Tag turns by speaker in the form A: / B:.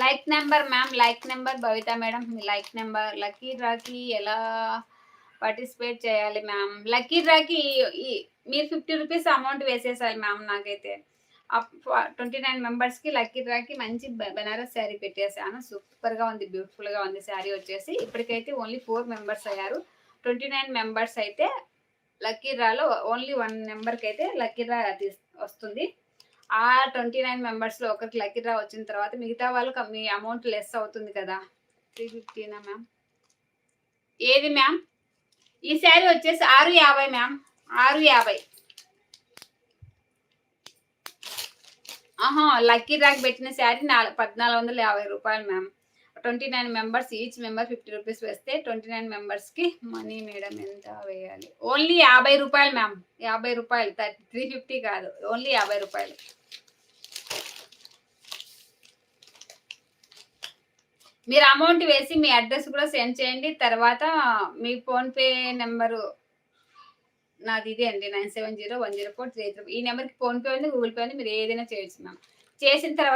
A: Like number ma'am, like number Bhavitha madam. మీ like number lucky డ్రాకి ఎలా పార్టిసిపేట్ చేయాలి మ్యామ్? లక్కీ డ్రాకి మీరు 50 రూపీస్ అమౌంట్ వేసేసాలి మ్యామ్. నాకైతే 29 మెంబర్స్కి లక్కీ డ్రాకి మంచి బెనారస్ శారీ పెట్టేశాను. సూపర్గా ఉంది, బ్యూటిఫుల్గా ఉంది శారీ వచ్చేసి. ఇప్పటికైతే ఓన్లీ 4 మెంబర్స్ అయ్యారు. 29 మెంబర్స్ అయితే లక్కీ డ్రాలో ఓన్లీ 1 నెంబర్కి అయితే లక్కీ డ్రా వస్తుంది. ఆ 29 మెంబర్స్లో ఒకరికి లక్కీ డ్రా వచ్చిన తర్వాత మిగతా వాళ్ళకి మీ అమౌంట్ లెస్ అవుతుంది కదా. 350నా మ్యామ్? ఏది మ్యామ్? ఈ శారీ వచ్చేసి 650 మ్యామ్, 650. లక్కీ డ్రాకి పెట్టిన శారీ 1450 రూపాయలు ma'am. 29 members, each member 50 rupees వేస్తే 29 మెంబర్స్కి మనీ మేడం ఎంత వేయాలి? ఓన్లీ 50 రూపాయలు మ్యామ్, 50 రూపాయలు. 350 కాదు, ఓన్లీ 50 రూపాయలు. మీరు అమౌంట్ వేసి మీ అడ్రస్ కూడా సెండ్ చేయండి. తర్వాత మీ ఫోన్పే నెంబరు నాది ఇదే అండి, 97010433. ఈ నెంబర్కి ఫోన్పే ఉంది, గూగుల్ పే ఉంది. మీరు ఏదైనా చేయొచ్చు మ్యామ్. చేసిన తర్వాత